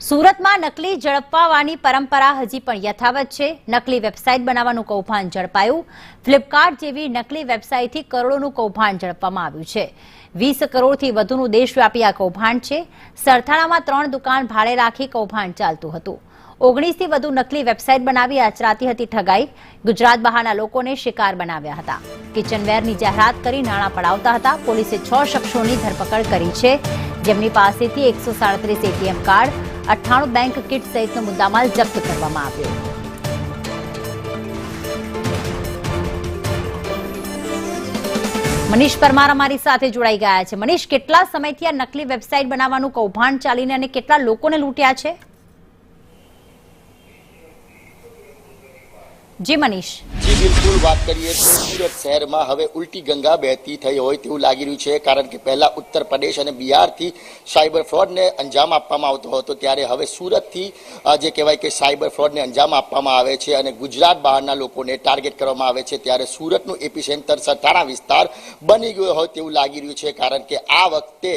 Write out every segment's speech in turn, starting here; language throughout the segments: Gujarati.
સુરતમાં નકલી ઝડપવાની પરંપરા હજી પણ યથાવત છે। નકલી વેબસાઇટ બનાવવાનું કૌભાંડ ઝડપાયું। ફ્લિપકાર્ટ જેવી નકલી વેબસાઇટથી કરોડોનું કૌભાંડ ઝડપવામાં આવ્યું છે। 20 કરોડથી વધુનું દેશવ્યાપી આ કૌભાંડ છે। સરથાણામાં 3 દુકાન ભાડે રાખી કૌભાંડ ચાલતું હતું। 19થી વધુ નકલી વેબસાઇટ બનાવી આચરાતી હતી ઠગાઈ। ગુજરાત બહારના લોકોને શિકાર બનાવ્યા હતા। કિચનવેરની જાહેરાત કરી નાણાં પડાવતા હતા। પોલીસે 6 શખ્સોની ધરપકડ કરી છે, જેમની પાસેથી 137 એટીએમ કાર્ડ, 98 બેંક કિટ સહિતનો મુદ્દામાલ જપ્ત કરવામાં આવ્યો। મનીષ પરમાર અમારી સાથે જોડાઈ ગયા છે। મનીષ, કેટલા સમયથી આ નકલી વેબસાઇટ બનાવવાનું કૌભાંડ ચાલીને અને કેટલા લોકોને લૂંટ્યા છે? જી મનીષ। જી બિલકુલ, વાત કરીએ તો સુરત શહેરમાં હવે ઉલટી ગંગા બહેતી થઈ હોય તેવું લાગી રહ્યું છે, કારણ કે પહેલા ઉત્તર પ્રદેશ અને બિહારથી સાયબર ફ્રોડને અંજામ આપવામાં આવતો હતો, ત્યારે હવે સુરતથી જે કહેવાય કે સાયબર ફ્રોડને અંજામ આપવામાં આવે છે અને ગુજરાત બહારના લોકોને ટાર્ગેટ કરવામાં આવે છે। ત્યારે સુરતનું એપિસેન્ટર સરથાણા વિસ્તાર બની ગયો હોય તેવું લાગી રહ્યું છે, કારણ કે આ વખતે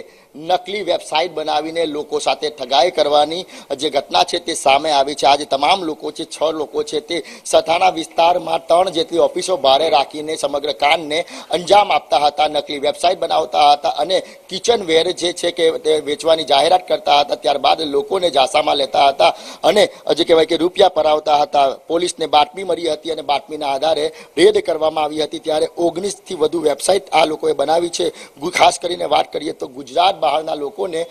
નકલી વેબસાઇટ બનાવીને લોકો સાથે ઠગાઈ કરવાની જે ઘટના છે તે સામે આવી છે। આજે તમામ લોકો છે, 6 લોકો છે, તે સરથાણા વિસ્તારમાં 3 જેટલી ઓફિસો ભાડે રાખીને સમગ્ર કાંડને અંજામ આપતા હતા, નકલી વેબસાઇટ બનાવતા હતા અને કિચનવેર જે છે કે તે વેચવાની જાહેરાત કરતા હતા। ત્યારબાદ લોકોને ઝાંસામાં લેતા હતા અને જે કહેવાય કે રૂપિયા પરાવતા હતા। પોલીસને બાતમી મળી હતી અને બાતમીના આધારે રેડ કરવામાં આવી હતી। ત્યારે 19થી વધુ વેબસાઇટ આ લોકોએ બનાવી છે। ખાસ કરીને વાત કરીએ તો ગુજરાત બહારના લોકોને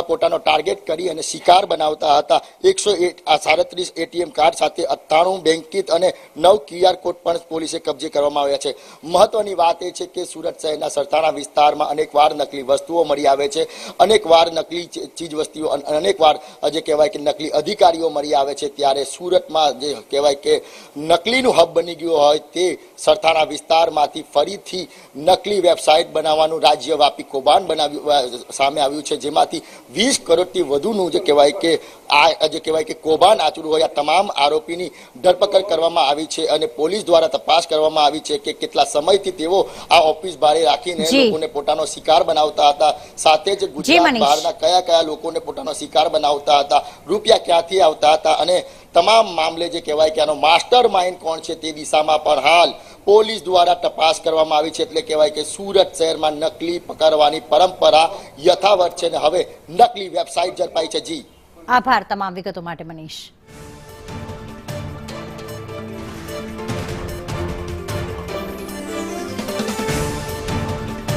પોતાનો ટાર્ગેટ કરી અને શિકાર બનાવતા હતા। 137 એટીએમ કાર્ડ સાથે 98 બેંક કિટ અને 9 QR કોડ પણ પોલીસે કબજે કરવામાં આવ્યા છે। મહત્વની વાત એ છે કે સુરત શહેરના સરથાણા વિસ્તારમાં અનેકવાર નકલી વસ્તુઓ મળી આવે છે, અનેકવાર નકલી ચીજ વસ્તુઓ, અનેકવાર જે કહેવાય કે નકલી અધિકારીઓ મળી આવે છે। ત્યારે સુરતમાં જે કહેવાય કે નકલીનું હબ બની ગયું હોય તે સરથાણા વિસ્તારમાંથી ફરીથી નકલી વેબસાઇટ બનાવવાનું રાજ્યવ્યાપી કૌભાંડ બનાવ્યું સામે આવ્યું છે, જેમાંથી 20 કરોડથી વધુનું જે કહેવાય કે આ જે કહેવાય કે કૌભાંડ આચર્યું હોય આ તમામ આરોપીની ધરપકડ કરવામાં આવી છે અને પોલીસ દ્વારા તપાસ કરવામાં આવી છે કે કેટલા સમયથી તેઓ આ ઓફિસ ભાડે રાખીને લોકોને પોતાનો શિકાર બનાવતા હતા, સાથે જ ગુજરાત બહારના કયા લોકોને પોતાનો શિકાર બનાવતા હતા, રૂપિયા ક્યાંથી આવતા હતા અને તમામ મામલે જે કહેવાય કે આનો માસ્ટર માઇન્ડ કોણ છે તે દિશામાં પણ હાલ પોલીસ દ્વારા તપાસ કરવામાં આવી છે। એટલે કહેવાય કે સુરત શહેરમાં નકલી પકડવાની પરંપરા યથાવત છે અને હવે નકલી વેબસાઇટ ઝડપાઈ છે। જી આભાર તમામ વિગતો માટે મનીષ।